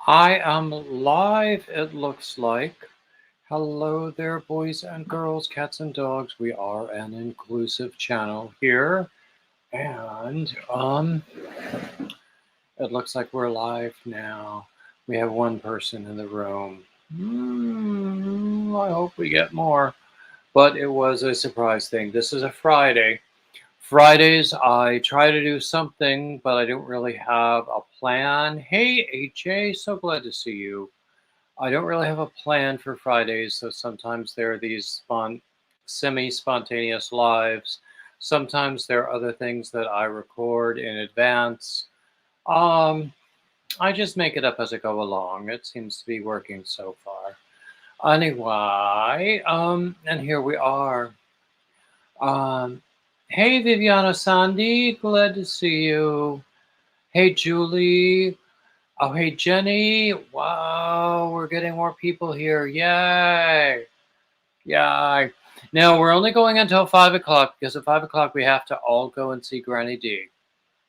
I am live, it looks like. Hello there, boys and girls, cats and dogs. We are an inclusive channel here. And it looks like we're live now. We have one person in the room. I hope we get more. But it was a surprise thing. This is a Friday. Fridays, I try to do something, but I don't really have a plan. Hey, HA, so glad to see you. I don't really have a plan for Fridays, so sometimes there are these semi-spontaneous lives. Sometimes there are other things that I record in advance. Um, I just make it up as I go along. It seems to be working so far. Anyway, and here we are. Um, hey, Viviana Sandy, glad to see you. Hey, Julie. Oh, hey, Jenny. Wow, we're getting more people here. Yay. Yay. Now, we're only going until 5 o'clock because at 5 o'clock we have to all go and see Granny D.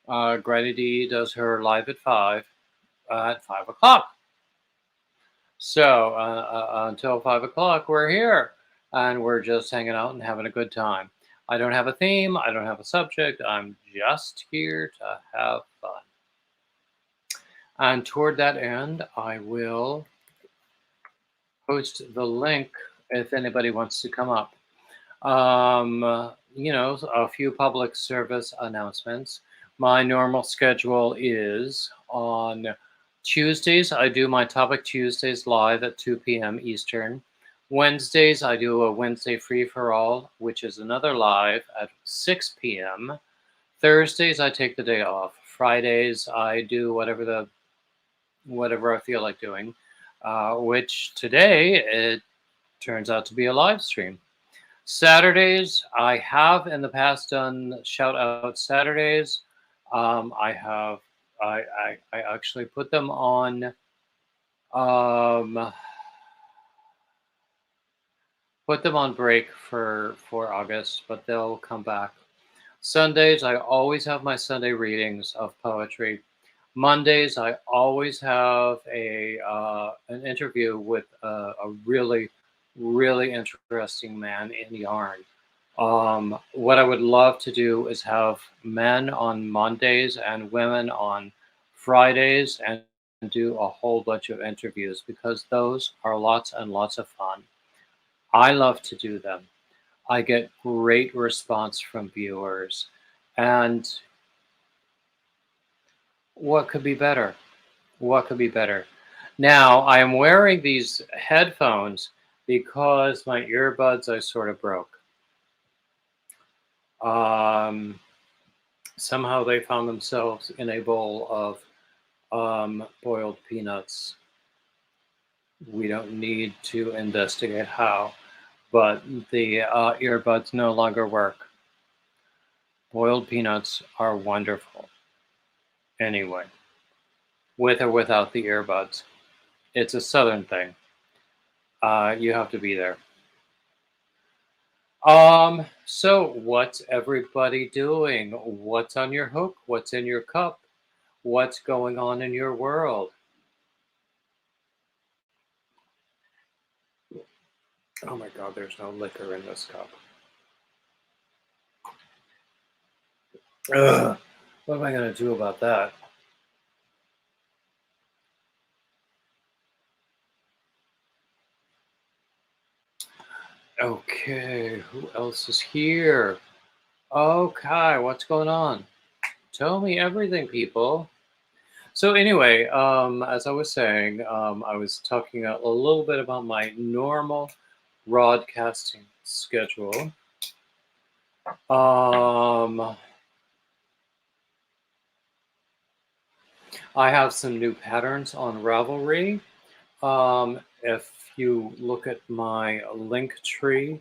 Granny D does her live at 5 o'clock. So until 5 o'clock, we're here and we're just hanging out and having a good time. I don't have a theme. I don't have a subject. I'm just here to have fun. And toward that end, I will post the link if anybody wants to come up. A few public service announcements. My normal schedule is on Tuesdays, I do my Topic Tuesdays live at 2 p.m. Eastern. Wednesdays, I do a Wednesday Free for All, which is another live at 6 p.m. Thursdays, I take the day off. Fridays, I do whatever I feel like doing, which today it turns out to be a live stream. Saturdays, I have in the past done shout out Saturdays. I actually put them on um, break for August, but they'll come back. Sundays, I always have my Sunday readings of poetry. Mondays, I always have an interview with a really, really interesting man in yarn. What I would love to do is have men on Mondays and women on Fridays and do a whole bunch of interviews because those are lots and lots of fun. I love to do them. I get great response from viewers. And what could be better? What could be better? Now, I am wearing these headphones because my earbuds I sort of broke. Somehow they found themselves in a bowl of boiled peanuts. We don't need to investigate how, but the earbuds no longer work. Boiled peanuts are wonderful. Anyway, with or without the earbuds. It's a southern thing. You have to be there. So what's everybody doing? What's on your hook? What's in your cup? What's going on in your world? Oh my God, there's no liquor in this cup. Ugh, what am I going to do about that? Okay, who else is here? Okay, what's going on? Tell me everything, people. So anyway, as I was saying, I was talking a little bit about my normal broadcasting schedule. I have some new patterns on Ravelry. If you look at my link tree,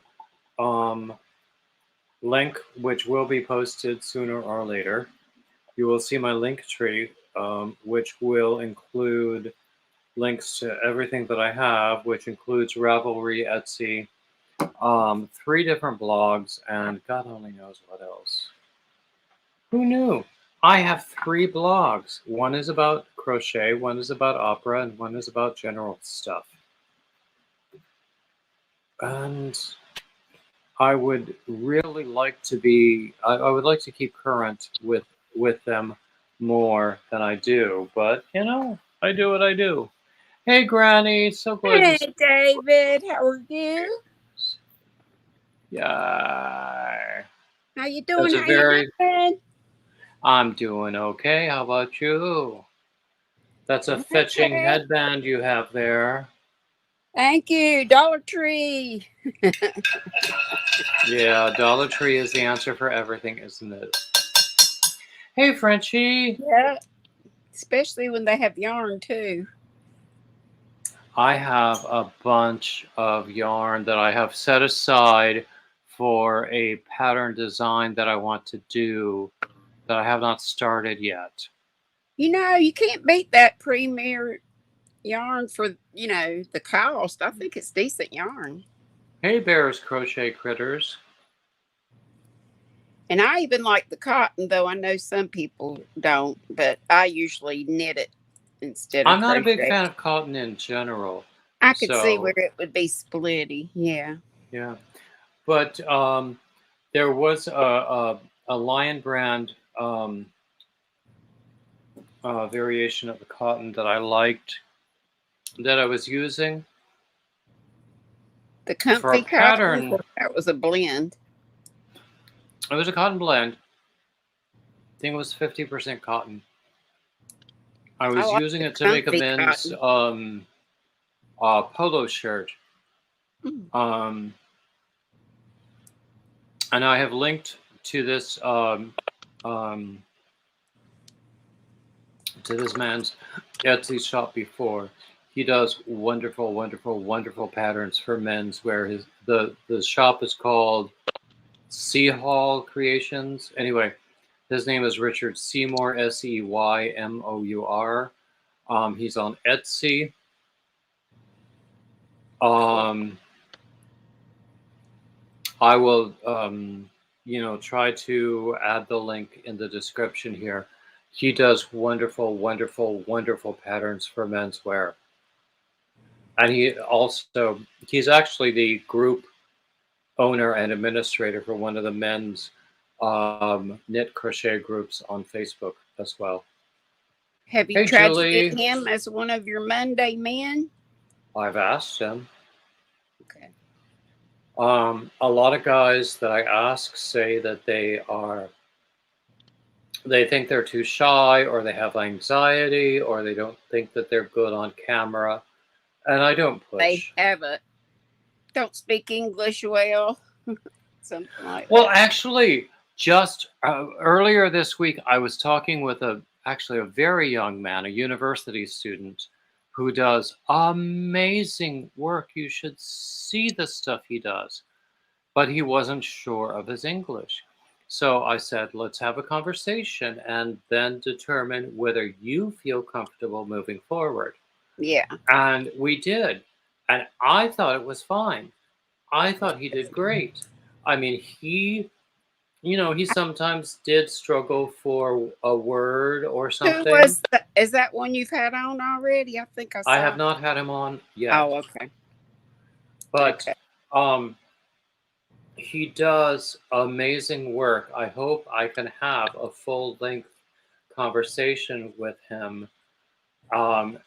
link, which will be posted sooner or later, you will see my link tree, which will include links to everything that I have, which includes Ravelry, Etsy, 3 different blogs, and God only knows what else. Who knew? I have 3 blogs. One is about crochet, one is about opera, and one is about general stuff. And I would really like to be, I would like to keep current with them more than I do, but I do what I do. Hey, Granny, so glad to see Hey, David, how are you? you. Yeah. How you That's doing? a How you very, doing? I'm doing okay. How about you? That's a Doing fetching okay. headband you have there. Thank you, Dollar Tree. Yeah, Dollar Tree is the answer for everything, isn't it? Hey, Frenchie. Yeah, especially when they have yarn too. I have a bunch of yarn that I have set aside for a pattern design that I want to do that I have not started yet. You can't beat that premier yarn for the cost. I think it's decent yarn, Hey, Bears Crochet Critters. and I even like the cotton, though I know some people don't. But I usually knit it instead of I'm not a big crochet. fan of cotton in general. I could see where So, it would be splitty. Yeah. yeah. But there was a Lion brand variation of the cotton that I liked that I was using The for a comfy cotton, pattern. that was a blend. It was a cotton blend. I think it was 50% cotton. I I was like using the it to make a comfy men's cotton. polo shirt. Mm. Um, and I have linked to this um, man's Etsy shop before. He does wonderful, wonderful, wonderful patterns for men's wear. The shop is called Sea Hall Creations. Anyway, his name is Richard Seymour, Seymour. He's on Etsy. Um, I will, try to add the link in the description here. He does wonderful, wonderful, wonderful patterns for menswear. And he's actually the group owner and administrator for one of the men's knit crochet groups on Facebook as well. Have you Hey, tried to get Julie, him as one of your Monday men? I've asked him. Okay. A lot of guys that I ask say that they think they're too shy, or they have anxiety, or they don't think that they're good on camera, and I don't They push. don't speak English well, something like Well, that. actually, just earlier this week, I was talking with a very young man, a university student, who does amazing work. You should see the stuff he does, but he wasn't sure of his English. So I said, let's have a conversation and then determine whether you feel comfortable moving forward. Yeah. And we did. And I thought it was fine. I thought he did great. I mean, he sometimes did struggle for a word or Who something. was that? Is that one you've had on already? I think I I saw. have not had him on yet, Oh, okay. but Okay. um, he does amazing work. I hope I can have a full length conversation with him um,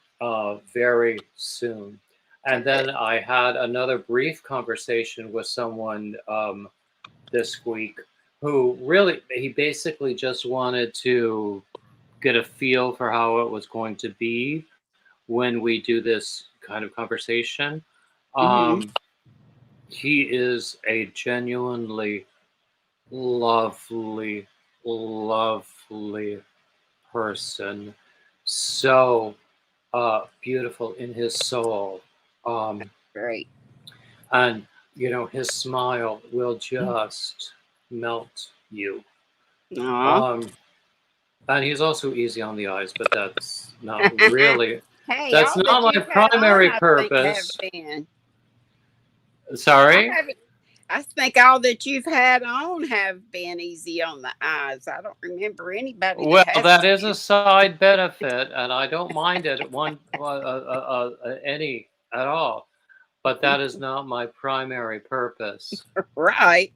very soon. And Good. then I had another brief conversation with someone this week who he basically just wanted to get a feel for how it was going to be when we do this kind of conversation. Hmm. Um, he is a genuinely lovely, lovely person. So beautiful in his soul. Um, Great. and, his smile will just melt you. Aw. Um, and he's also easy on the eyes, but Hey, that's all that not my you've had on, primary I think, have purpose. been. I Sorry? haven't. I think all that you've had on have been easy on the eyes. I don't remember anybody that Well, that hasn't is a been. side benefit, and I don't mind it any at all. But that is not my primary purpose. Right.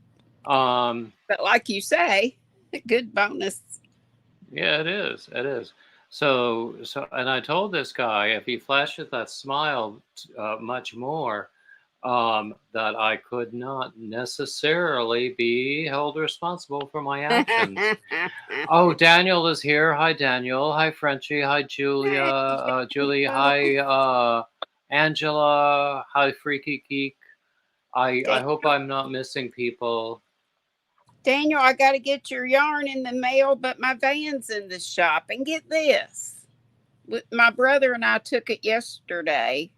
Um, But like you say, good bonus. yeah, it is. It is. And I told this guy if he flashes that smile much more, that I could not necessarily be held responsible for my actions. Oh, Daniel is here. Hi, Daniel. Hi, Frenchie. Hi, Julia. Hey, Julie. Daniel. Hi, Angela. Hi, Freaky Geek. I hope Daniel, I'm not missing people. Daniel, I got to get your yarn in the mail, but my van's in the shop. And get this, my brother and I took it yesterday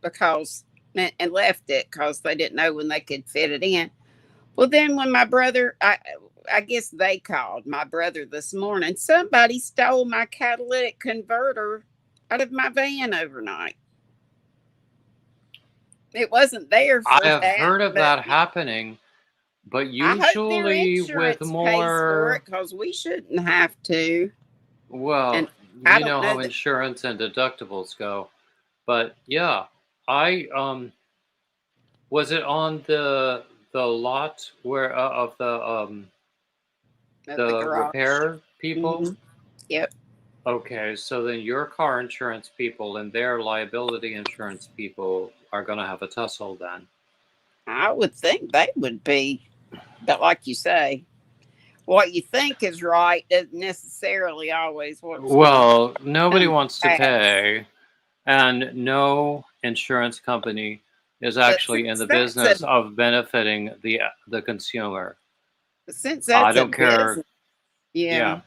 because and left it because they didn't know when they could fit it in. Well, then when my brother, I guess they called my brother this morning. Somebody stole my catalytic converter out of my van overnight. It wasn't there I for have that, heard of but that happening, but I hope their usually with insurance pays for it more, because we shouldn't have to. And well, I you don't know know how that. insurance and deductibles go. But yeah, I was it on the lot where of At the the garage. repair people? Hmm. Yep. Okay, so then your car insurance people and their liability insurance people are going to have a tussle then. I would think they would be. But like you say, what you think is right isn't necessarily always what's going to Well, nobody come to wants to pass. pay, and no insurance company is But actually in the business of benefiting the consumer. since I that's a don't business, care. yeah. Yeah,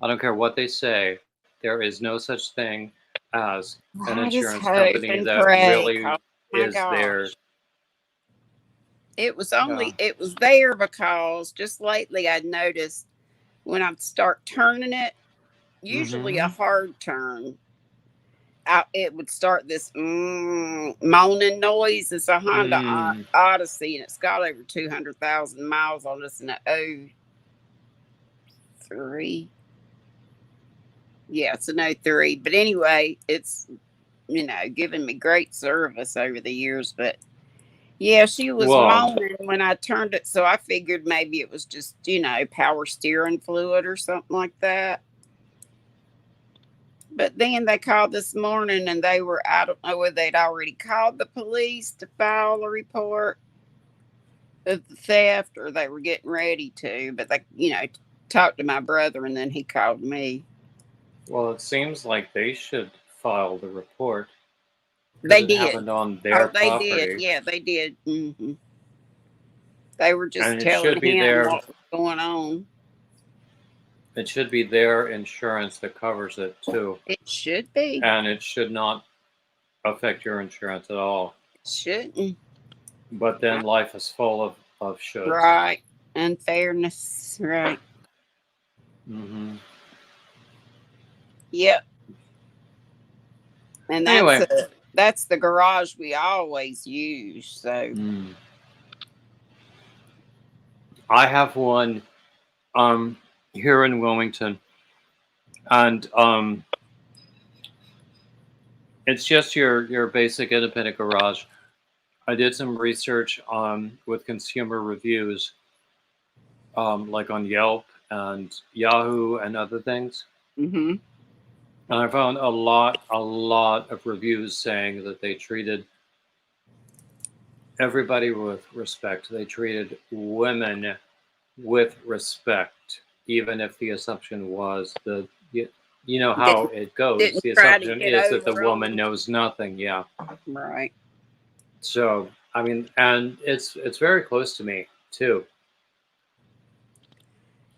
I don't care what they say. There is no such thing as an I just insurance hope company and that pray. really 'Cause, my is there. gosh, Yeah. it was there because just lately I noticed when I start turning it, usually a Hmm. hard turn, it would start this moaning noise. It's a Honda Mm. Odyssey, and it's got over 200,000 miles on this in a '03. Yeah, it's an '03. But anyway, it's given me great service over the years. But yeah, she was Well, moaning when I turned it, so I figured maybe it was just power steering fluid or something like that. But then they called this morning and they were, I don't know whether they'd already called the police to file a report of the theft or they were getting ready to, but they, talked to my brother and then he called me. well, it seems like they should file the report because They it did. happened on their Oh, they did. property, Yeah, they did. They were just and it telling should be him their what was going on. it should be their insurance that covers it too, It should be. and it should not affect your insurance at all. It shouldn't. But then life is full of shoulds. Right. Unfairness. Right. Hmm. Yep. And Anyway, that's the garage we always use. So mm, I have one here in Wilmington, and it's just your basic independent garage. I did some research with consumer reviews, like on Yelp and Yahoo and other things. hmm And I found a lot of reviews saying that they treated everybody with respect. They treated women with respect, even if the assumption was you know how didn't it goes. didn't The try to assumption get is that the over on woman them. knows nothing. Yeah. Right. So I mean, and it's very close to me too.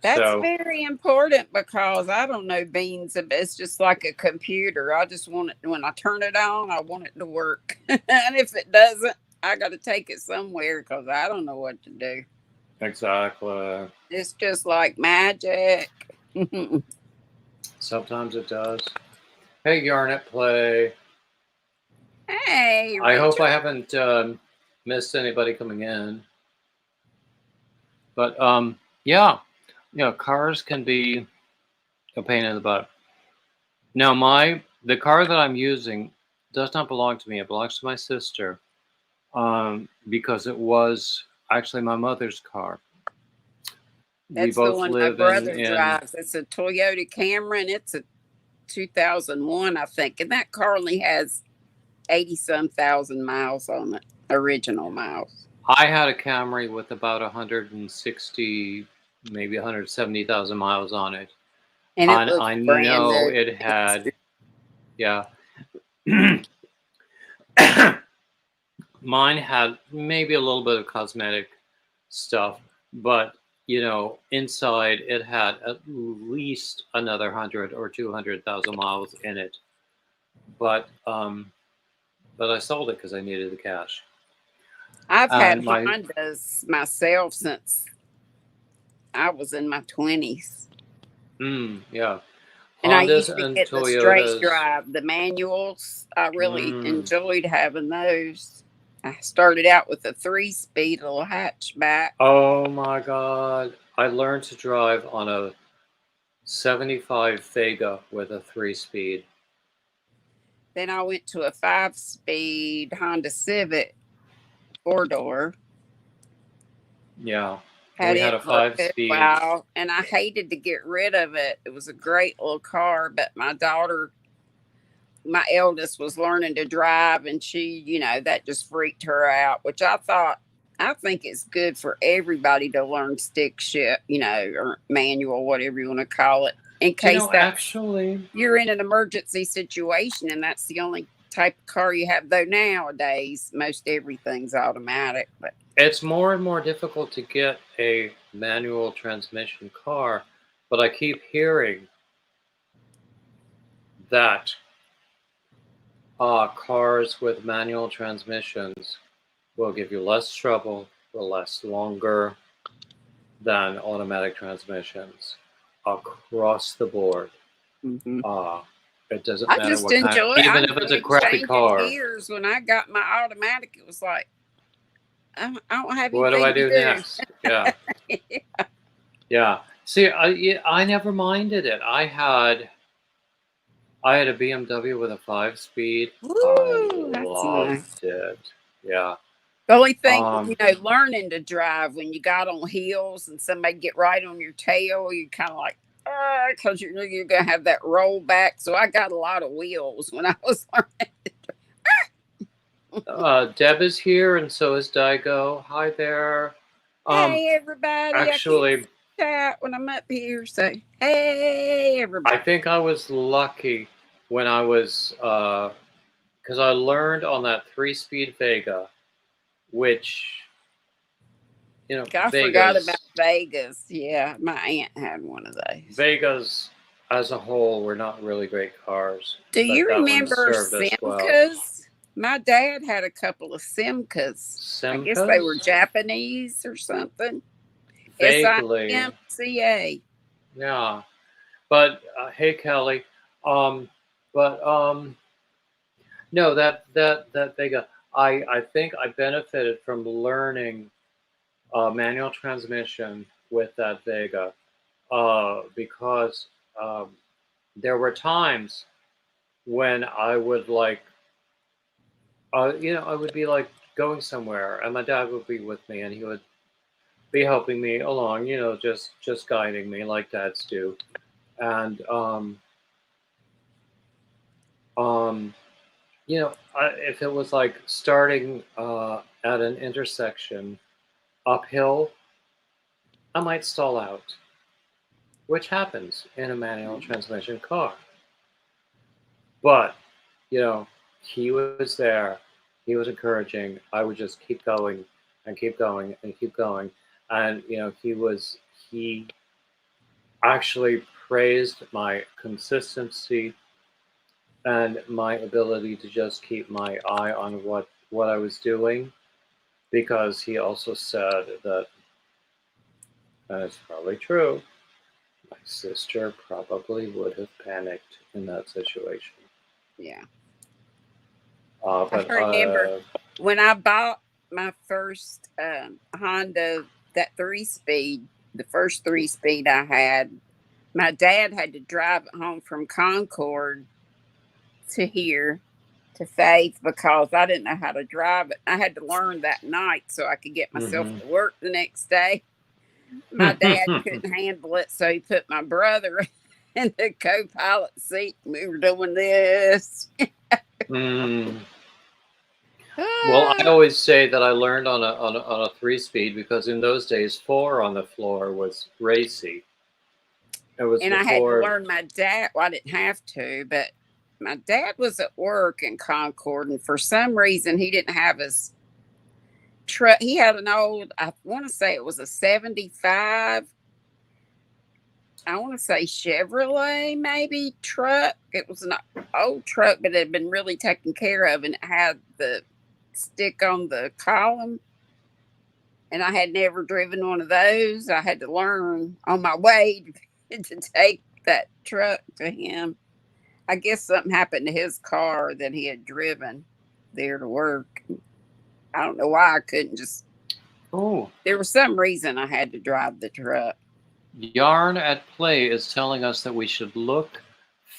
That's So very important because I don't know beans. It's just like a computer. I just want it when I turn it on. I want it to work, and if it doesn't, I got to take it somewhere because I don't know what to do. exactly. It's just like magic. Sometimes it does. Hey, Yarnet Play. Hey, I hope I Rachel. haven't missed anybody coming in. But yeah, cars can be a pain in the butt. Now, the car that I'm using does not belong to me. It belongs to my sister, because it was actually my mother's car. We That's the both one my live brother in drives. It's a Toyota Camry, and it's a 2001, I think. And that car only has 80 some thousand miles on it, original miles. I had a Camry with about 160, maybe 170,000 miles on it. And it And looks I brand know new. it had, yeah. Mine had maybe a little bit of cosmetic stuff, but inside it had at least another 100 or 200,000 miles in it. But I sold it because I needed the cash. I've had And my Hondas myself since I was in my 20s. yeah, And I Hondas used to and get the straight Toyotas. drive, the manuals. I really Mm. enjoyed having those. I started out with a 3-speed little hatchback. Oh my God! I learned to drive on a 75 Vega with a 3-speed. Then I went to a 5-speed Honda Civic 4-door. Yeah, Had we had it a for a five good speed. while, and I hated to get rid of it. It was a great little car, but my daughter, my eldest, was learning to drive, and she, that just freaked her out, which I think it's good for everybody to learn stick shift, or manual, whatever you want to call it, in case Actually, you're in an emergency situation, and that's the only type of car you have. Though nowadays, most everything's automatic, but it's more and more difficult to get a manual transmission car, but I keep hearing that cars with manual transmissions will give you less trouble, will last longer than automatic transmissions across the board. mhm. Uh, it doesn't I matter just what kind, enjoy. I even if it's a enjoyed crappy changing car. gears. When I got my automatic, it was like I don't have What do I anything to do do. next? Yeah, yeah. See, I never minded it. I had a BMW with a 5-speed. I Woo, that's loved nice. it. Yeah. The only thing, Um. learning to drive when you got on heels and somebody get right on your tail, you kind of like, because you're gonna have that roll back. So I got a lot of wheels when I was learning. Deb is here, and so is Daigo. Hi there. Um. Hey everybody, I can't Actually, chat when I'm up here. So hey I everybody. think I was lucky when I was, because I learned on that 3-speed Vega, which I forgot about Vegas, Vegas. Yeah, my aunt had one of those. Vegas as a whole were not really great cars, Do but you that one remember served us well. Simcas? My dad had a couple of Simcas. I guess they were Simcas? Japanese or something. Vaguely, SIMCA. yeah. But hey, Kelly. Um, but no, that Vega. I think I benefited from learning manual transmission with that Vega, because um, there were times when I would I would be like going somewhere, and my dad would be with me, and he would be helping me along, just guiding me like dads do. And um, if it was like starting at an intersection uphill, I might stall out, which happens in a manual transmission car. But he was there. He was encouraging. I would just keep going and keep going and keep going. And he actually praised my consistency and my ability to just keep my eye on what I was doing, because he also said that, and it's probably true, my sister probably would have panicked in that situation. Yeah. Uh, I but remember when I bought my first Honda that 3-speed, the first 3-speed I had, my dad had to drive it home from Concord to here to Faith because I didn't know how to drive it. I had to learn that night so I could get myself Mm-hmm. to work the next day. My dad couldn't handle it, so he put my brother in the co-pilot seat. We were doing this. Mm. Well, I always say that I learned on a 3-speed because in those days 4 on the floor was racy. It was And I had to before. learn my dad. Well, I didn't have to, but my dad was at work in Concord, and for some reason he didn't have his truck. He had an old, I want to say it was a 75, I want to say Chevrolet maybe truck. It was an old truck, but it had been really taken care of, and it had the stick on the column. And I had never driven one of those. I had to learn on my way to take that truck to him. I guess something happened to his car that he had driven there to work. I don't know why I couldn't just. Oh, There was some reason I had to drive the truck. Yarn at Play is telling us that we should look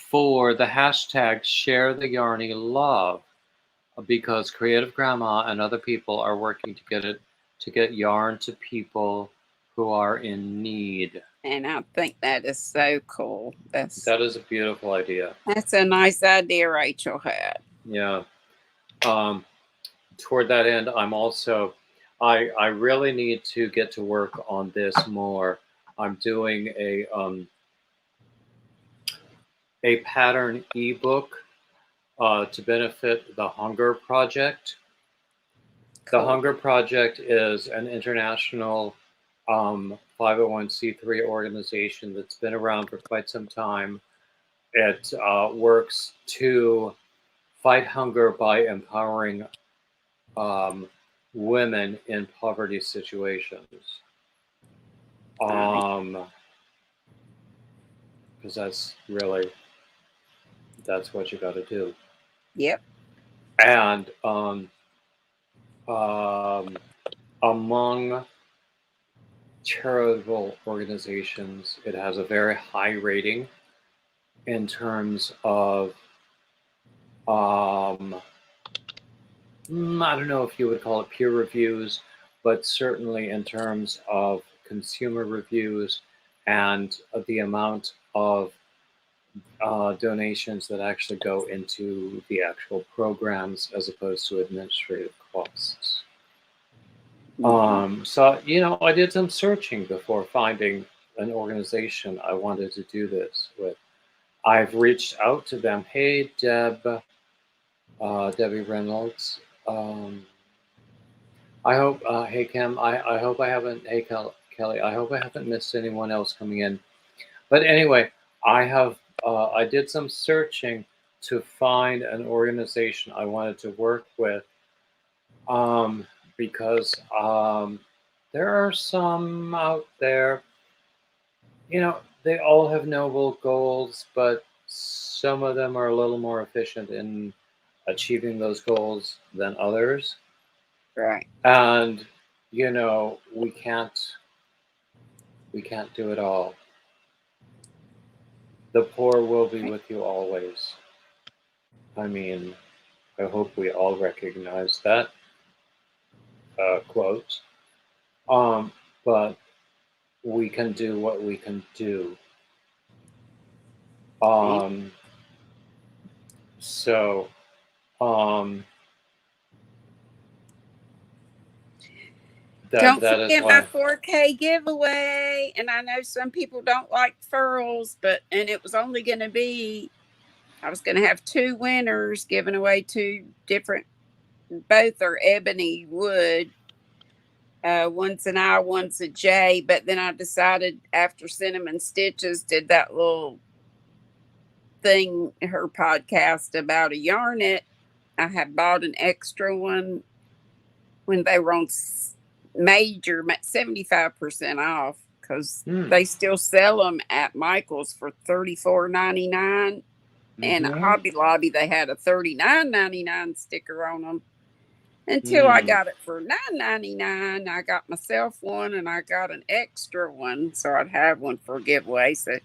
for the hashtag Share the Yarny Love because Creative Grandma and other people are working to get yarn to people who are in need. And I think that is so cool. That is a beautiful idea. That's a nice idea Rachel had. Yeah. Toward that end, I really need to get to work on this more. I'm doing a pattern ebook to benefit the Hunger Project. Cool. The Hunger Project is an international 501c3 organization that's been around for quite some time. It works to fight hunger by empowering women in poverty situations. Because that's what you got to do. Yep. And among charitable organizations, it has a very high rating in terms of I don't know if you would call it peer reviews, but certainly in terms of consumer reviews and the amount of donations that actually go into the actual programs as opposed to administrative costs. So, I did some searching before finding an organization I wanted to do this with. I've reached out to them. Hey, Debbie Reynolds. I hope, hey, Kim, I hope I haven't, hey, Kelly, I hope I haven't missed anyone else coming in. But anyway, I did some searching to find an organization I wanted to work with because there are some out there, they all have noble goals, but some of them are a little more efficient in achieving those goals than others. Right. And, we can't do it all. The poor will be with you always. I mean, I hope we all recognize that quote. But we can do what we can do. So, don't forget my 4K giveaway. And I know some people don't like furls, and it was only going to be, I was going to have 2 winners giving away 2 different, both are ebony wood. One's an I, one's a J. But then I decided after Cinnamon Stitches did that little thing, her podcast about a yarnet, I had bought an extra one when they were on major 75% off because they still sell them at Michael's for $34.99. And at Hobby Lobby, they had a $39.99 sticker on them. until I Mm, got it for $9.99. I got myself one, and I got an extra one, so I'd have one for a giveaway. So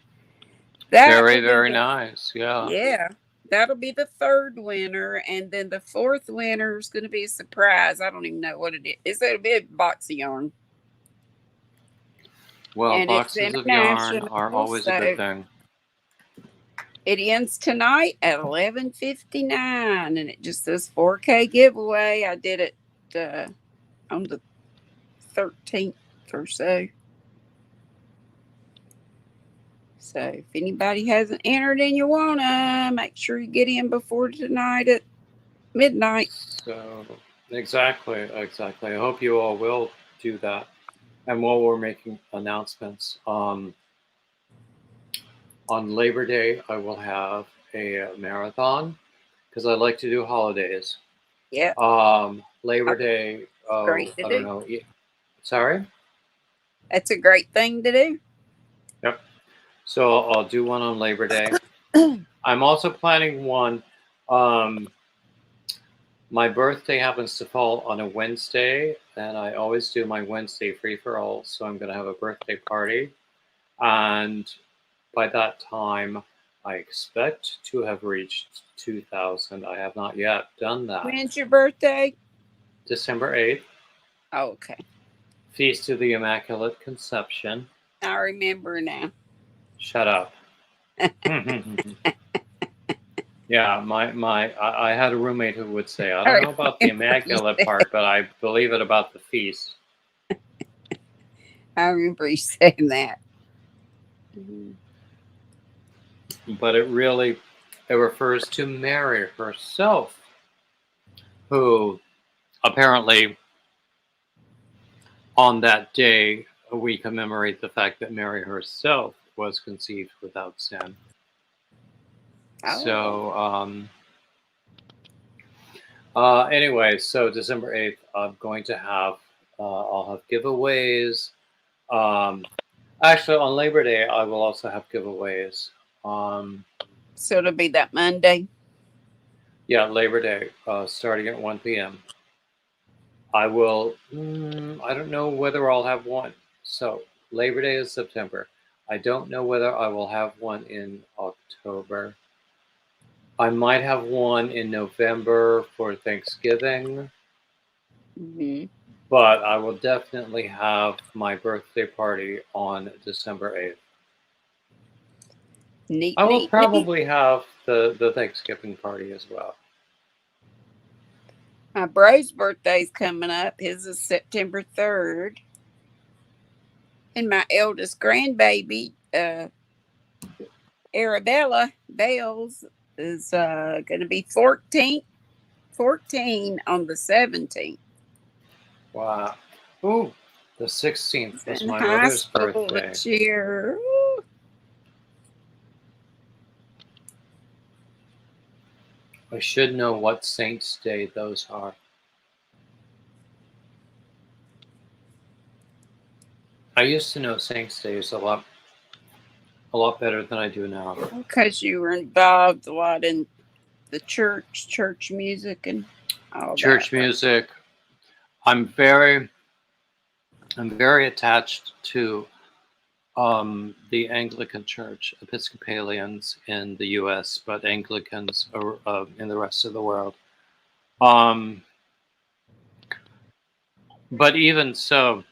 that very, will be very the nice. Yeah. yeah. That'll be the third winner, and then the fourth winner is going to be a surprise. I don't even know what it is. It'll be a box of yarn, Well, and it's boxes of yarn international, are always a good so thing. it ends tonight at 11:59, and it just says 4K giveaway. I did it on the 13th or so. So if anybody hasn't entered and you wanna, make sure you get in before tonight at midnight. So, exactly, exactly. I hope you all will do that. And while we're making announcements, on Labor Day, I will have a marathon because I like to do holidays. Yeah, Labor Day, oh, great to I don't do. know. Sorry? That's a great thing to do. Yep. So I'll do one on Labor Day. I'm also planning one. Um, my birthday happens to fall on a Wednesday, and I always do my Wednesday free for all. So I'm going to have a birthday party. And by that time, I expect to have reached 2,000. I have not yet done that. When's your birthday? December 8th, Oh, okay. Feast of the Immaculate Conception. I remember now. Shut up. Yeah, I had a roommate who would say, I I don't know about the remember you immaculate said, part, but I believe it about the feast. I remember you saying that. Mhm. But it refers to Mary herself, who apparently on that day we commemorate the fact that Mary herself was conceived without sin. Oh, So anyway, so December 8th, I'm going to have I'll have giveaways. Um, Actually, on Labor Day, I will also have giveaways. Um, so it'll be that Monday. yeah, Labor Day, starting at 1 p.m. I will. I don't know whether I'll have one. So Labor Day is September. I don't know whether I will have one in October. I might have one in November for Thanksgiving, Mm-hmm. but I will definitely have my birthday party on December 8th. Neat, I will neat, neat. probably have the Thanksgiving party as well. My bro's birthday's coming up. His is September 3rd. And my eldest grandbaby, Arabella Bales, is going to be 14 on the 17th. Wow. Ooh, the 16th He's was in my high mother's school birthday. this year. Ooh. I should know what Saints' Day those are. I used to know Saints' Days a lot better than I do now. Because you were involved a lot in the church music, and all that. Church music. I'm very I'm very attached to the Anglican Church, Episcopalians in the U.S., but Anglicans in the rest of the world. Um, but even so,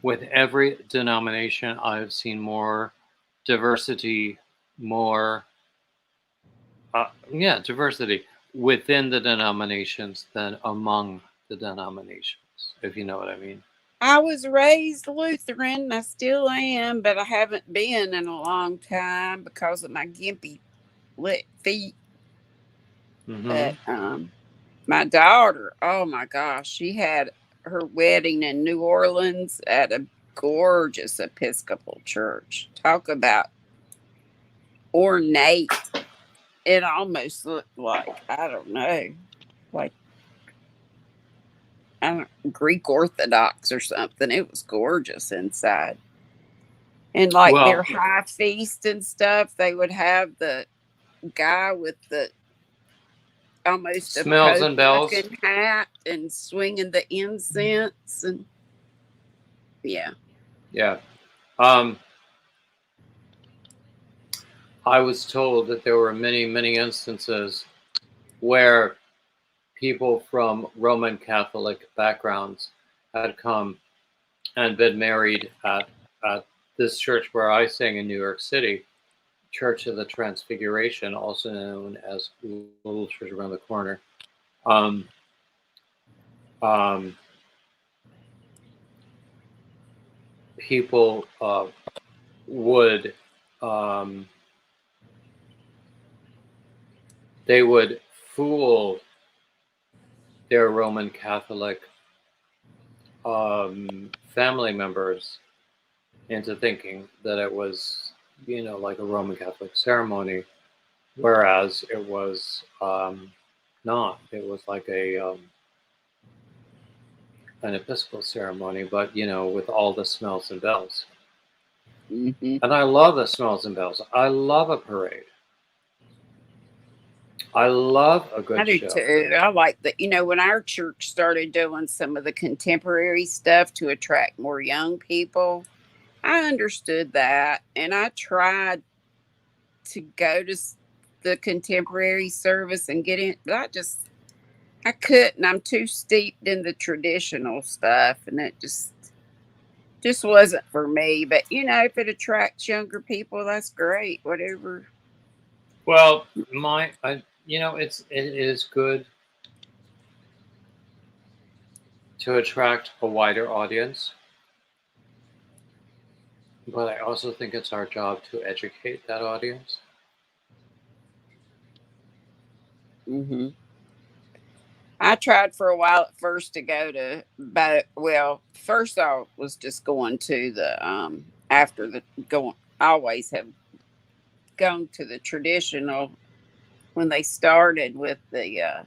with every denomination, I've seen more diversity, more diversity within the denominations than among the denominations, if you know what I mean. I was raised Lutheran. I still am, but I haven't been in a long time because of my gimpy feet. Mm-hmm. But my daughter, oh my gosh, she had her wedding in New Orleans at a gorgeous Episcopal church. Talk about ornate. It almost looked like, I don't know, like I don't, Greek Orthodox or something. It was gorgeous inside. And like their Well, high feast and stuff, they would have the guy with the almost a Smells and bells. Pope-looking hat and swinging the incense and yeah. Yeah. I was told that there were many, many instances where people from Roman Catholic backgrounds had come and been married at this church where I sang in New York City, Church of the Transfiguration, also known as Little Church Around the Corner. Um, um, People would they would fool their Roman Catholic family members into thinking that it was, like a Roman Catholic ceremony, whereas it was not. It was like an Episcopal ceremony, but with all the smells and bells. Mm-hmm. And I love the smells and bells. I love a parade. I love a good I do show. too. I like that. When our church started doing some of the contemporary stuff to attract more young people, I understood that. And I tried to go to the contemporary service and get in, but I couldn't. I'm too steeped in the traditional stuff, and it just wasn't for me. But if it attracts younger people, that's great. Whatever. Well, it is good to attract a wider audience, but I also think it's our job to educate that audience. Mm-hmm. I tried for a while at first to go to, but first I was just going to the after the going. I always have gone to the traditional when they started with the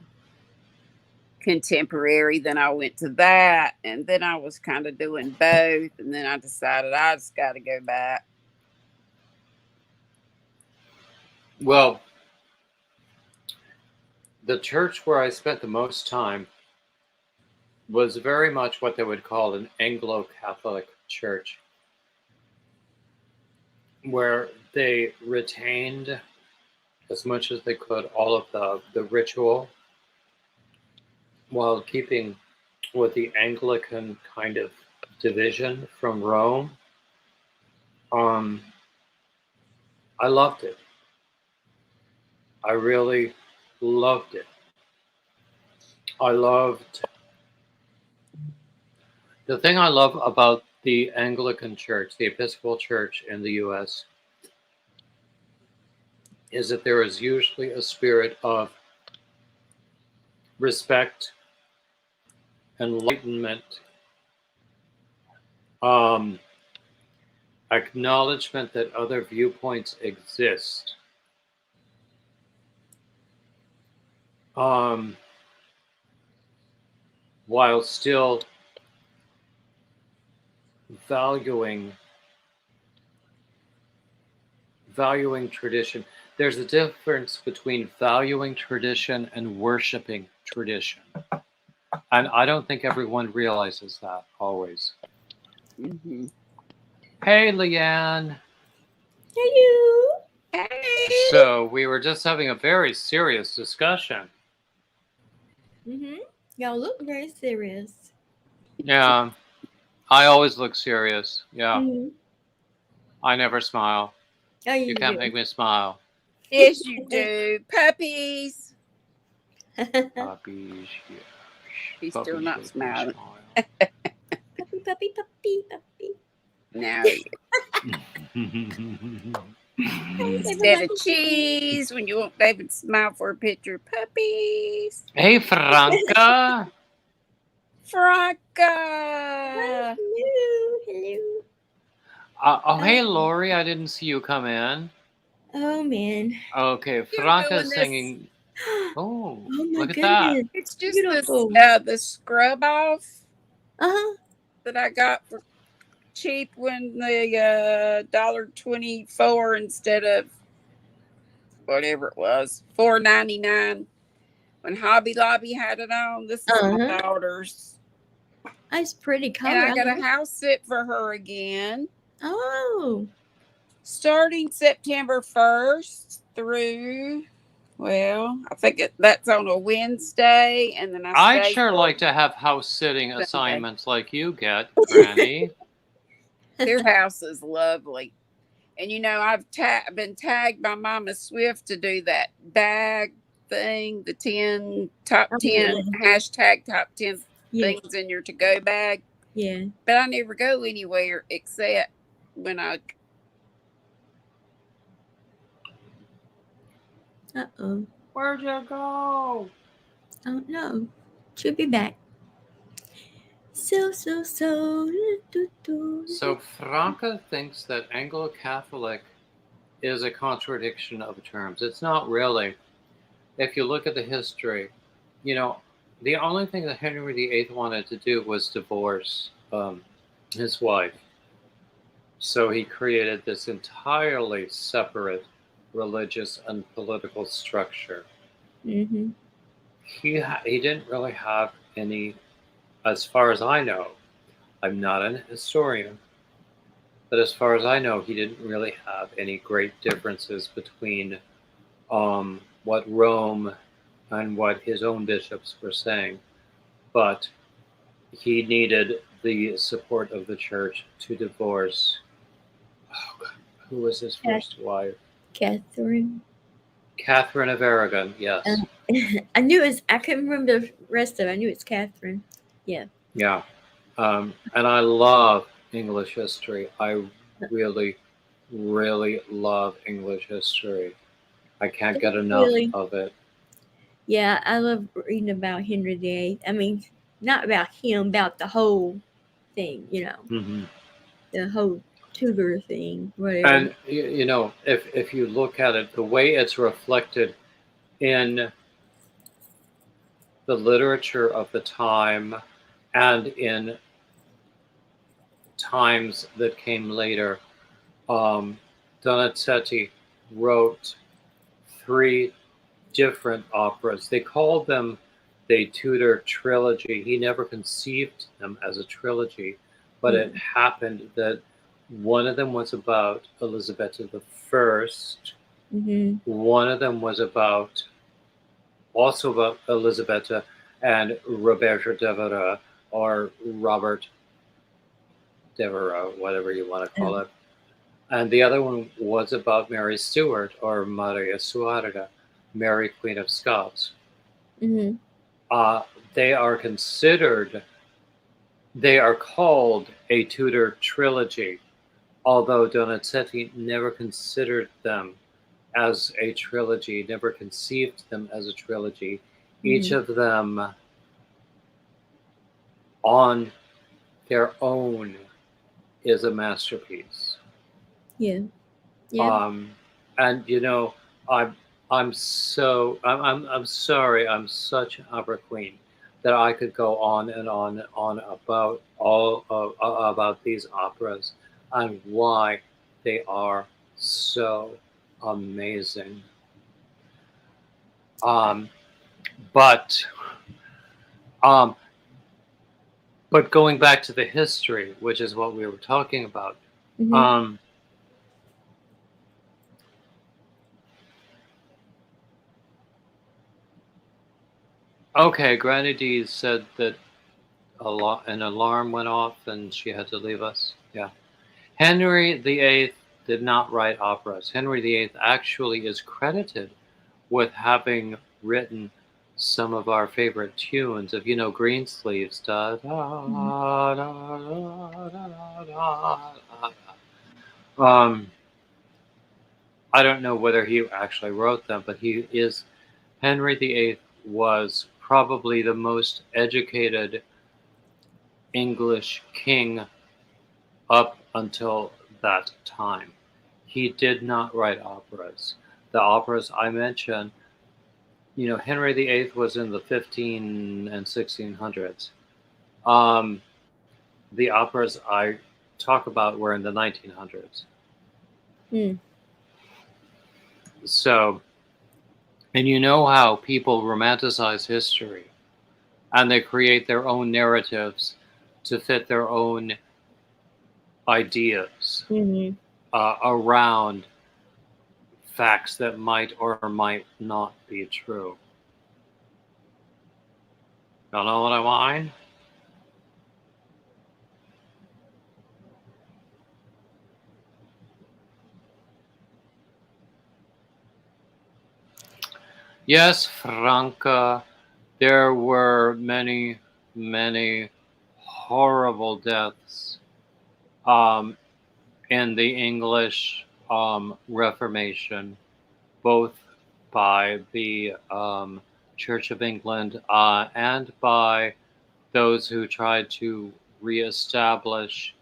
contemporary. Then I went to that, and then I was kind of doing both, and then I decided I just got to go back. Well, the church where I spent the most time was very much what they would call an Anglo-Catholic church, where they retained as much as they could all of the ritual while keeping with the Anglican kind of division from Rome. I loved it. I really loved it. I loved the thing I love about the Anglican Church, the Episcopal Church in the U.S., is that there is usually a spirit of respect, enlightenment, acknowledgement that other viewpoints exist. While still valuing tradition. There's a difference between valuing tradition and worshiping tradition. And I don't think everyone realizes that always. Mm-hmm. Hey, Leanne. Hey, you. Hey. So we were just having a very serious discussion. Y'all look very serious. Yeah. I always look serious. Yeah. Mm-hmm. I never smile. Oh, You can't make me smile. Yes, you do. Puppies. Puppies, yes. He's Puppies still not make me smiling. smile. Puppy. Now, instead of cheese, when you want David to smile for a picture of puppies. Hey, Franca. Franca. Hello. Hey, Lori. I didn't see you come in. Oh, man. Okay, You're Franca's doing this. singing. Oh, my look at goodness. that. It's just Beautiful. the scrub off Uh-huh. that I got for cheap when the $1.24 instead of whatever it was, $4.99. when Hobby Lobby had it on. This is my Uh-huh. daughter's. That's pretty And color. I got love a it. house sit for her again. Oh. Starting September 1st through, well, I think that's on a Wednesday, and then I I'd stay sure for like to have house sitting Sunday. assignments like you get, Granny. Their house is lovely. And I've been tagged by Mama Swift to do that bag thing, the 10 top Oh, 10 hashtag top 10 yeah. things in your to go bag. Yeah. But I never go anywhere except when I. Uh-oh. Where'd you go? I don't know. She'll be back. So. So Franca thinks that Anglo-Catholic is a contradiction of terms. It's not really. If you look at the history, the only thing that Henry VIII wanted to do was divorce his wife. So he created this entirely separate religious and political structure. Mm-hmm. He didn't really have any, as far as I know. I'm not an historian, but as far as I know, he didn't really have any great differences between what Rome and what his own bishops were saying. But he needed the support of the church to divorce. Oh God, who was his first wife? Catherine. Catherine of Aragon. Yes. I knew it was. I couldn't remember the rest of it. I knew it's Catherine. Yeah. Yeah. And I love English history. I really, really love English history. I can't get enough of it. Yeah, I love reading about Henry VIII. I mean, not about him, about the whole thing, Mm-hmm. the whole Tudor thing, whatever. And if you look at it, the way it's reflected in the literature of the time and in times that came later, Donizetti wrote 3 different operas. They called them the Tudor Trilogy. He never conceived them as a trilogy, but it happened that one of them was about Elizabeth I. Mm-hmm. One of them was also about Elizabeth and Robert Devereux, or Robert Devereux, whatever you want to call it. And the other one was about Mary Stuart, or Maria Stuarda, Mary Queen of Scots. Mm-hmm. They are called a Tudor trilogy, although Donizetti never considered them as a trilogy, never conceived them as a trilogy. Mm-hmm. Each of them on their own is a masterpiece. Yeah. And I'm sorry, I'm such an opera queen that I could go on and on and on about about these operas and why they are so amazing. But going back to the history, which is what we were talking about. Mm-hmm. Okay, Granny D said that an alarm went off and she had to leave us. Yeah. Henry VIII did not write operas. Henry VIII actually is credited with having written some of our favorite tunes of, Greensleeves. Da, da, da, da, da, da, da. I don't know whether he actually wrote them, but Henry VIII was probably the most educated English king up until that time. He did not write operas. The operas I mentioned, Henry VIII was in the 15 and 1600s. The operas I talk about were in the 1900s. So And you know how people romanticize history and they create their own narratives to fit their own ideas Mm-hmm. around facts that might or might not be true. Y'all know what I mean? Yes, Franca, there were many, many horrible deaths um, in the English Reformation, both by the Church of England and by those who tried to reestablish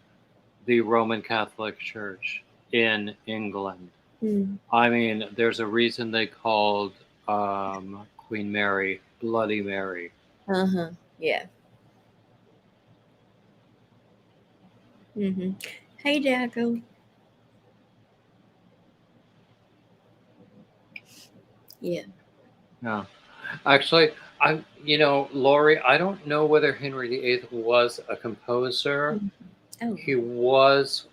the Roman Catholic Church in England. Mm. I mean, there's a reason they called Queen Mary Bloody Mary. Uh-huh. Yeah. Mm-hmm. Hey, Jacko. Yeah. Yeah. Actually, Lori, I don't know whether Henry VIII was a composer. Oh. He was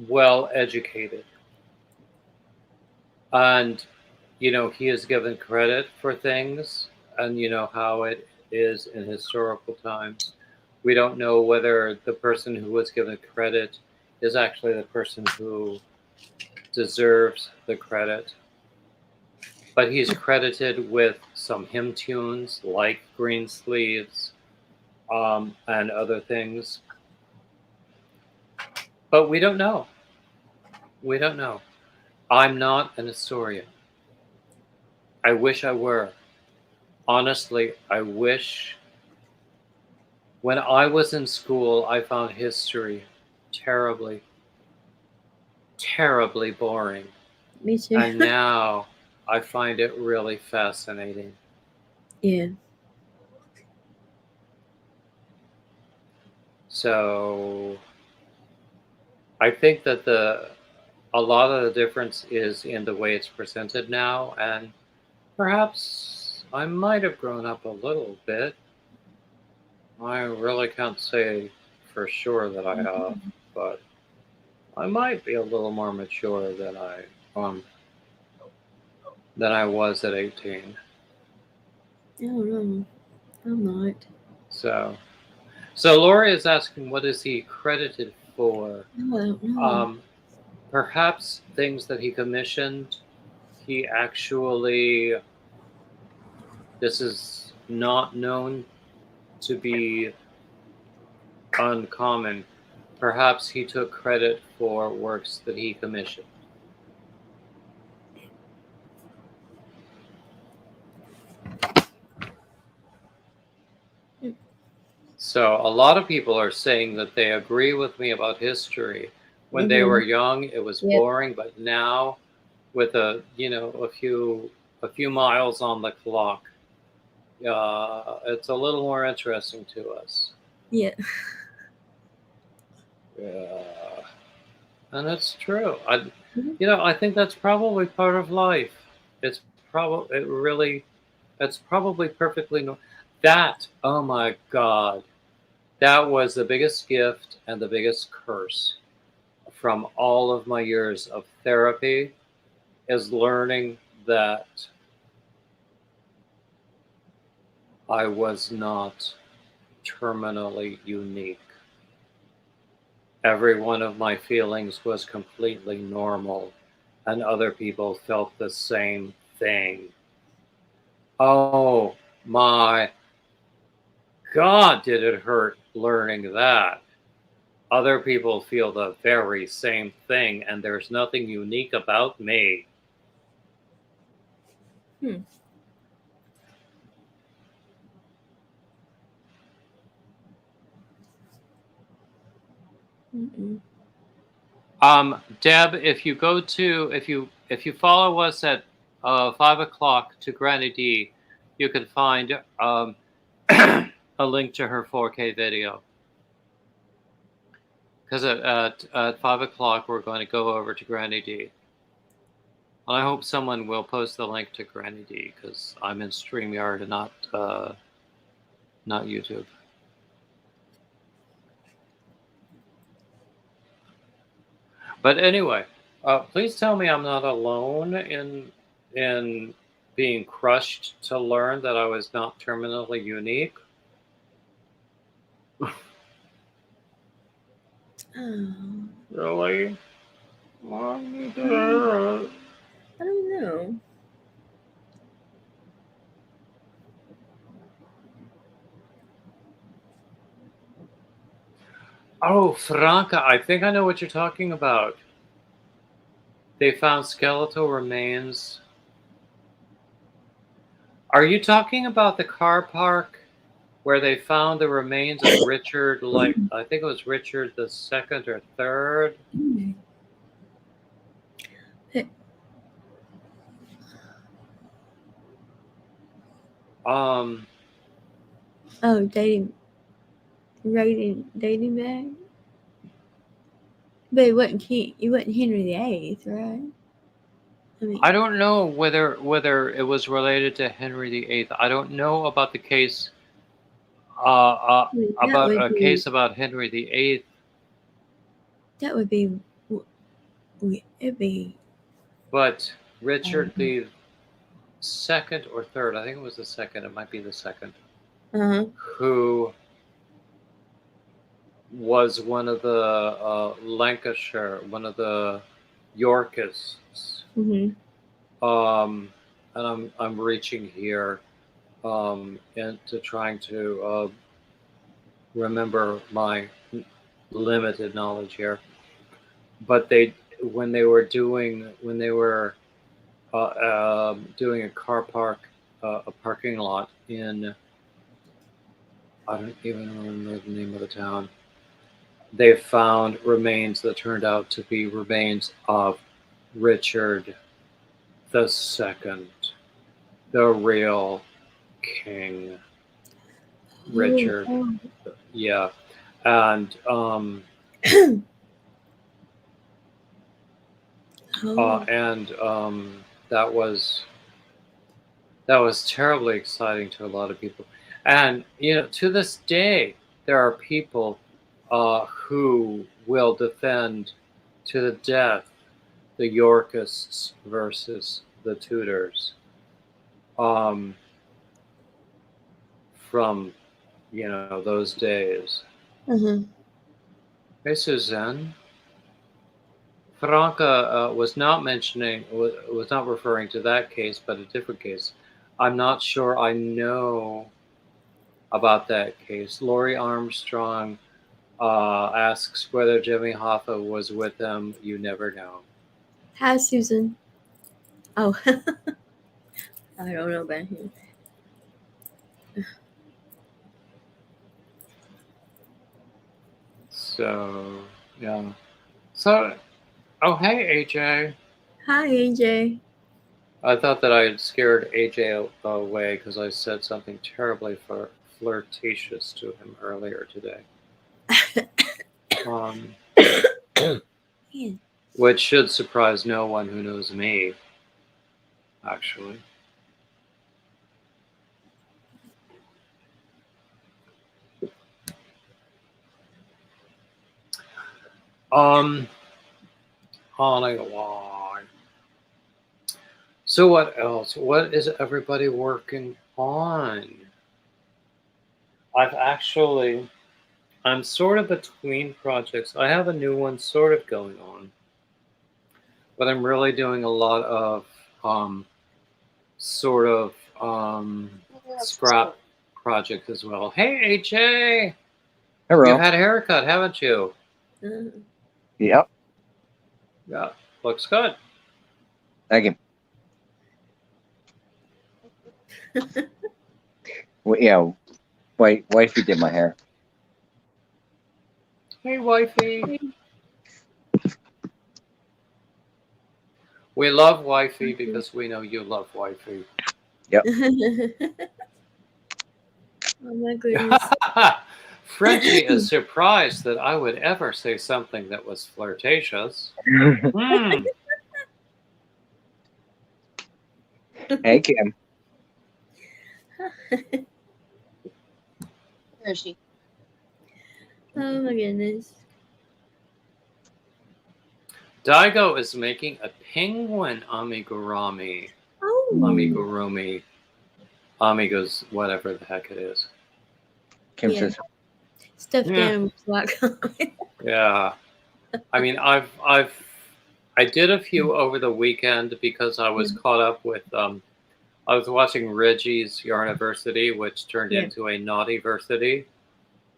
well educated. And, he is given credit for things, and you know how it is in historical times. We don't know whether the person who was given credit is actually the person who deserves the credit. But he's credited with some hymn tunes like Greensleeves and other things. But we don't know. We don't know. I'm not an historian. I wish I were. Honestly, I wish. When I was in school, I found history terribly, terribly boring. Me too. And now I find it really fascinating. Yeah. So I think that a lot of the difference is in the way it's presented now, and perhaps I might have grown up a little bit. I really can't say for sure that I have, but I might be a little more mature than I was at 18. Oh no, I'm not. So Lori is asking, what is he credited for? No, I don't know. Perhaps things that he commissioned. He actually, this is not known to be uncommon. Perhaps he took credit for works that he commissioned. So a lot of people are saying that they agree with me about history. When they were young, it was Yep. boring, but now, with a few miles on the clock, it's a little more interesting to us. Yeah. And that's true. I think that's probably part of life. It's it's probably perfectly normal. That, oh my God, that was the biggest gift and the biggest curse from all of my years of therapy, is learning that I was not terminally unique. Every one of my feelings was completely normal, and other people felt the same thing. Oh my God, did it hurt learning that? Other people feel the very same thing, and there's nothing unique about me. Mm-mm. Deb, if you follow us at 5 o'clock to Granny D, you can find a link to her 4K video. Because at 5 o'clock we're going to go over to Granny D. I hope someone will post the link to Granny D because I'm in StreamYard and not YouTube. But anyway, please tell me I'm not alone in being crushed to learn that I was not terminally unique. Oh, Really? I don't know. Oh, Franca, I think I know what you're talking about. They found skeletal remains. Are you talking about the car park where they found the remains of Richard, like I think it was Richard the second or third? Um, Oh, dating back. But it wasn't Henry VIII, right? I mean, I don't know whether it was related to Henry VIII. I don't know about the case that about would a be case about Henry VIII. that would be it'd be But Richard the second or third, I think it was the second. It might be the second. Who was one of the Lancashire, one of the Yorkists. And I'm reaching here into trying to remember my limited knowledge here. But when they were doing a car park, a parking lot in, I don't even remember the name of the town. They found remains that turned out to be remains of Richard the Second, the real king. Richard, yeah, and that was terribly exciting to a lot of people. And to this day, there are people who will defend to the death the Yorkists versus the Tudors. From those days. Hey, Suzanne. Franca was not referring to that case, but a different case. I'm not sure I know about that case. Lori Armstrong asks whether Jimmy Hoffa was with them. You never know. Hi, Susan. Oh, I don't know about him. So, yeah. So, oh, hey, AJ. Hi, AJ. I thought that I had scared AJ away because I said something terribly flirtatious to him earlier today. Which should surprise no one who knows me, actually. On a line. So what else? What is everybody working on? I'm sort of between projects. I have a new one sort of going on, but I'm really doing a lot of scrap projects as well. Hey, AJ! Hello. You've had a haircut, haven't you? Yep. Yeah, looks good. Thank you. Well, yeah, wifey did my hair. Hey, wifey. We love wifey because we know you love wifey. Yep. Oh my goodness. Frenchie is surprised that I would ever say something that was flirtatious. Hey, Kim. Where is she? Oh my goodness. Daigo is making a penguin amigurumi. Oh. Amigurumi. Amigos, whatever the heck it is. Kim Yeah. says, Stuffed Yeah. animals. Yeah. I mean, I did a few over the weekend because I was caught up with I was watching Reggie's Yarniversity, which turned Yeah. into a Naughtyversity,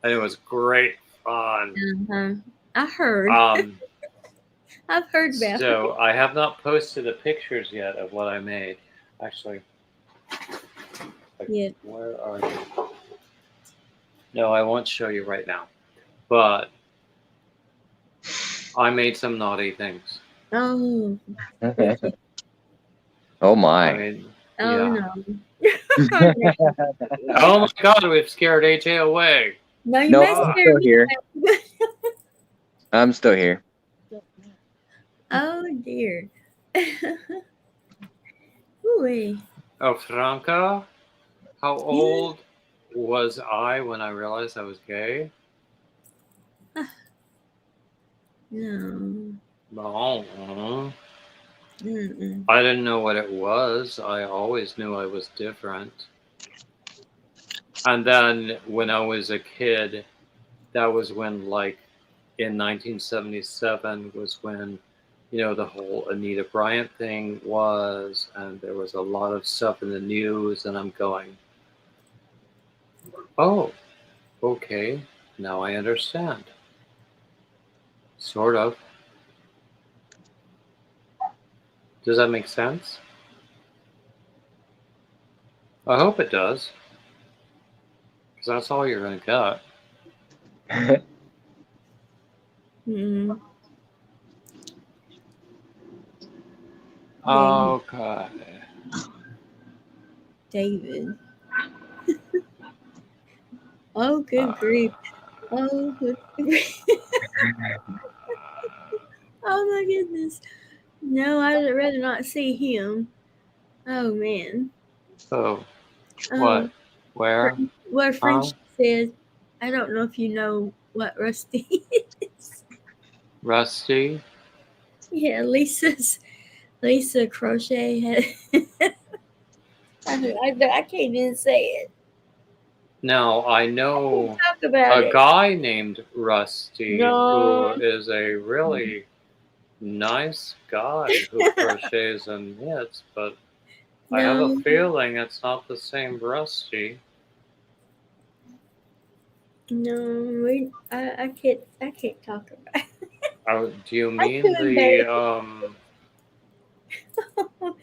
and it was great fun. I heard. I've heard about it. So I have not posted the pictures yet of what I made. Actually, Yeah. where are you? No, I won't show you right now. But I made some naughty things. Oh. "Oh I my!" mean, Oh yeah. no. Oh my God, we've scared AJ away. No, you No, may I'm scare still me. here. I'm still here. Oh dear. Ooh. Oh, Franca, how old was I when I realized I was gay? No. Oh, Mm-mm. I didn't know what it was. I always knew I was different. And then when I was a kid, that was when, like, in 1977 was when, you know, the whole Anita Bryant thing was, and there was a lot of stuff in the news, and I'm going, oh, okay, now I understand. Sort of. Does that make sense? I hope it does. Because that's all you're going to get. Mm-mm. Okay. David. Oh, good grief. Oh, good grief. Oh, my goodness. No, I'd rather not see him. Oh, man. So, Oh, what? Where? what friendship says, I don't know if you know what Rusty is. Rusty? Yeah, Lisa Crochet had. I can't even say it. Now, I know Talk about a it. guy named Rusty No. who is a really nice guy who crochets and knits, but I have a No. feeling it's not the same Rusty. No, I can't talk about it. Oh, do you I'm mean too the embarrassed.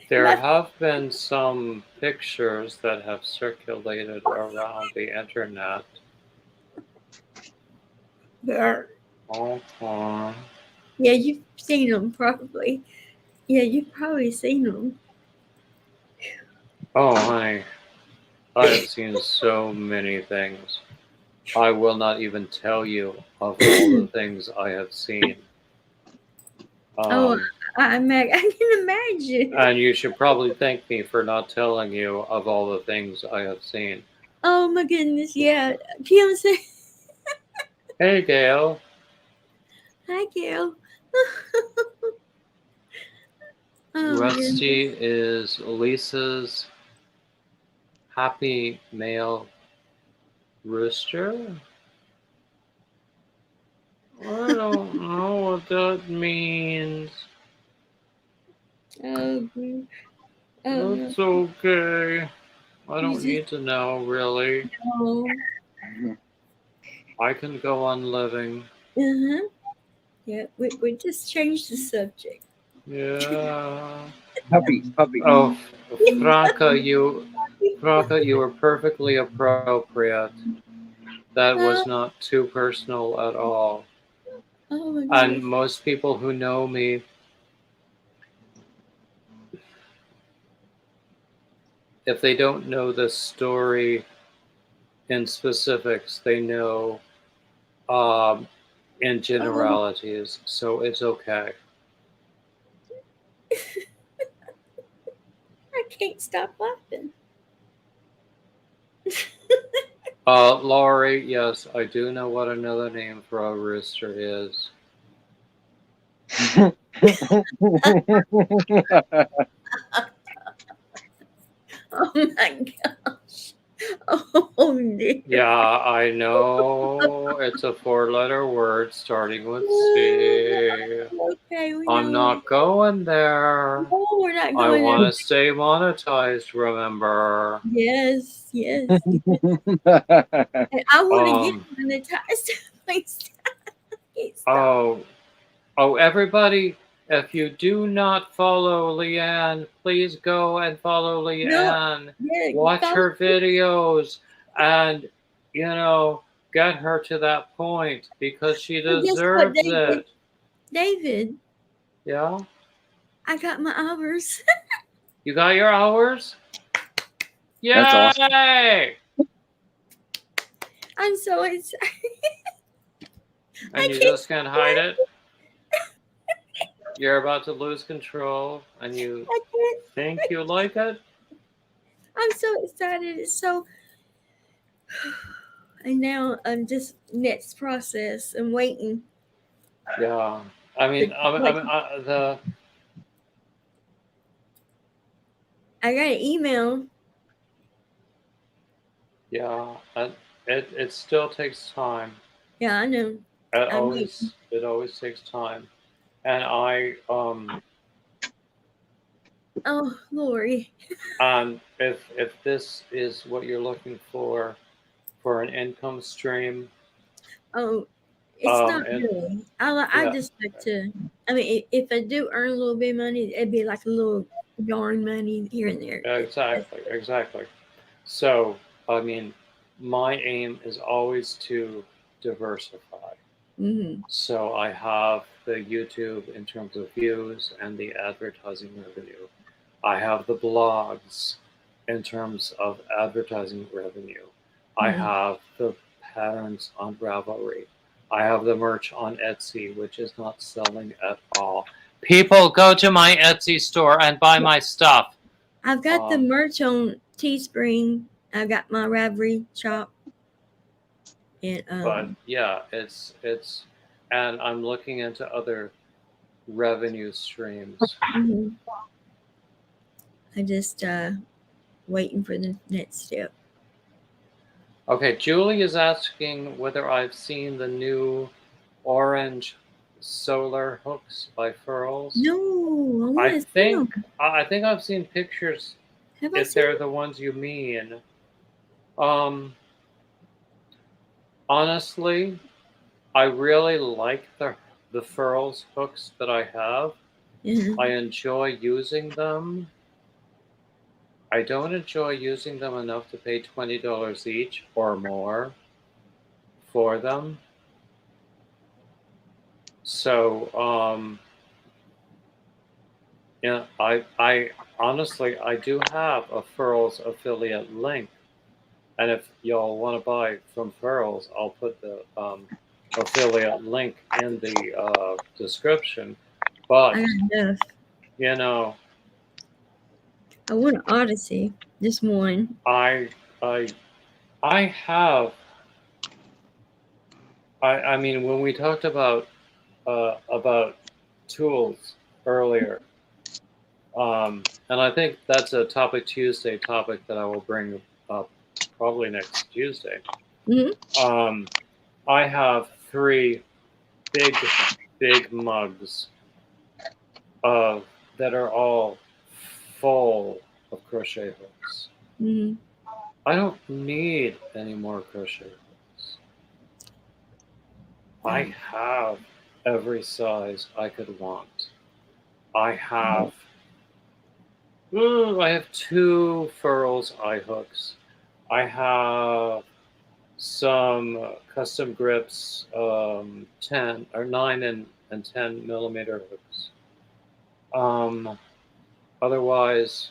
there have been some pictures that have circulated around the internet. Yeah, Okay. you've seen them probably. Yeah, you've probably seen them. Oh, honey, I have seen so many things. I will not even tell you of all the things I have seen. Oh, I can imagine. And you should probably thank me for not telling you of all the things I have seen. Oh my goodness, yeah. Kim said, Hey, Gail. "Hi, Gail." Oh my goodness. Rusty is Lisa's happy male rooster. I don't know what that means. Oh, oh That's okay. I You don't just- need to know, really. no. I can go on living. Uh-huh. Yeah, we just changed the subject. Yeah. Puppy. Oh, Franca, you were perfectly appropriate. That was not too personal at all. Oh my And goodness. most people who know me, if they don't know the story in specifics, they know in generalities. So it's okay. I can't stop laughing. Laurie, yes, I do know what another name for a rooster is. Oh my gosh. Oh dear. Yeah, I know. It's a 4-letter word starting with C. Okay, we I'm know. not going there. Oh, we're not I going want there. to stay monetized, remember? Yes, yes. And I want to get monetized. Please. Can't stop. Oh, everybody, if you do not follow Leanne, please go and follow Leanne. Yeah, Watch follow- her videos and, get her to that point because she Well, guess what, deserves it. David, Yeah? I got my hours. You got your hours? Yay! That's awesome. I'm so excited. And you just can't hide it? You're about to lose control and you I can't. think you like it? I'm so excited. It's so. And now I'm just next process. I'm waiting. Yeah. I mean, the I got an email. yeah, it still takes time. Yeah, I know. It always takes time, and Oh, Lori. if this is what you're looking for an income stream, Oh, it's not and really. I yeah, just like to. I mean, if I do earn a little bit of money, it'd be like a little yarn money here and there. exactly. So I mean, my aim is always to diversify. Mm-hmm. So I have the YouTube in terms of views and the advertising revenue. I have the blogs in terms of advertising revenue. I have the patterns on Ravelry. I have the merch on Etsy, which is not selling at all. People, go to my Etsy store and buy my stuff. I've got the merch on Teespring. I've got my Ravelry shop. And But yeah, it's and I'm looking into other revenue streams. mhm. I just waiting for the next step. Okay, Julie is asking whether I've seen the new orange solar hooks by Furls. No, I think I've seen pictures Have I if seen they're the ones you mean. Honestly, I really like the Furls hooks that I have. Yeah. I enjoy using them. I don't enjoy using them enough to pay $20 each or more for them. So, yeah, I honestly, I do have a Furls affiliate link, and if y'all want to buy from Furls, I'll put the affiliate link in the description. But I got enough. you know, I want an Odyssey. Just one. I have. I mean, when we talked about tools earlier, and I think that's a Topic Tuesday topic that I will bring up probably next Tuesday. Mm-hmm. I have 3 big mugs that are all full of crochet hooks. Mm-hmm. I don't need any more crochet hooks. I have every size I could want. I have 2 Furls eye hooks. I have some custom grips, 10 or 9 and 10 millimeter hooks. Otherwise,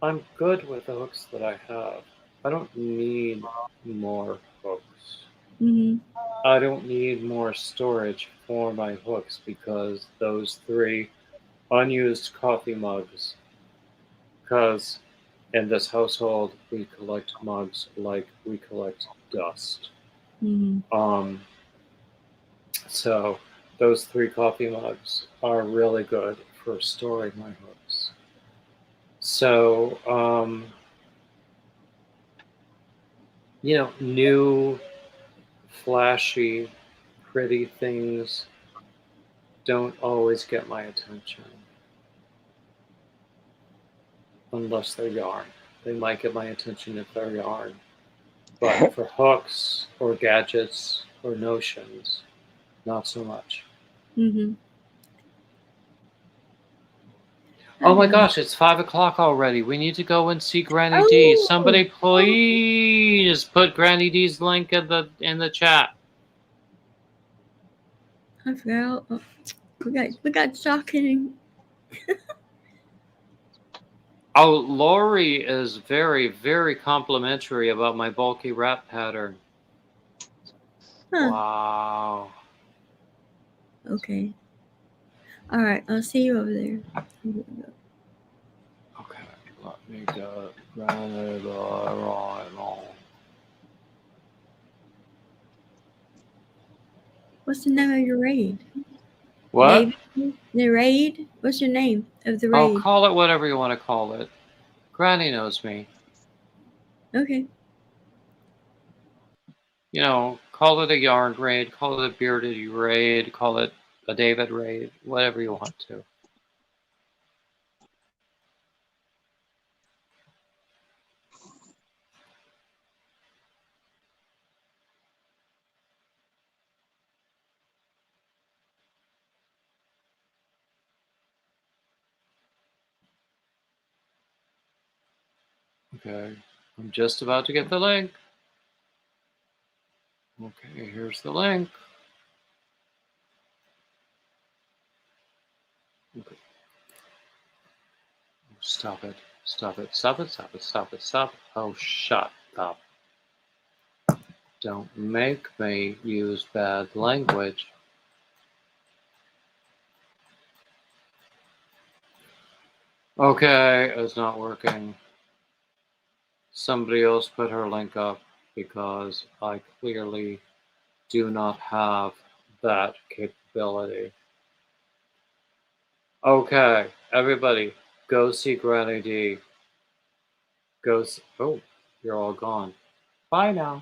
I'm good with the hooks that I have. I don't need more hooks. Mm-hmm. I don't need more storage for my hooks because those 3 unused coffee mugs because in this household we collect mugs like we collect dust. So those 3 coffee mugs are really good for storing my hooks. So, new, flashy, pretty things don't always get my attention. Unless they're yarn. They might get my attention if they're yarn. But for hooks or gadgets or notions, not so much. Oh my gosh, it's 5 o'clock already. We need to go and see Granny D. Somebody please put Granny D's link in the chat. I forgot. We got shocking. Oh, Lori is very, very complimentary about my bulky wrap pattern. Wow. Okay. All right. I'll see you over there. Okay, let me get Granny D right on. What's the name of your raid? What? David? The raid? What's your name of the Oh, raid? call it whatever you want to call it. Granny knows me. Okay. Call it a yarn raid, call it a bearded raid, call it a David raid, whatever you want to. Okay, I'm just about to get the link. Okay, here's the link. Okay. Stop it. Stop it. Stop it. Stop it. Stop it. Stop. Oh, shut up. Don't make me use bad language. Okay, it's not working. Somebody else put her link up because I clearly do not have that capability. Okay, everybody, go see Granny D. Oh, you're all gone. Bye now.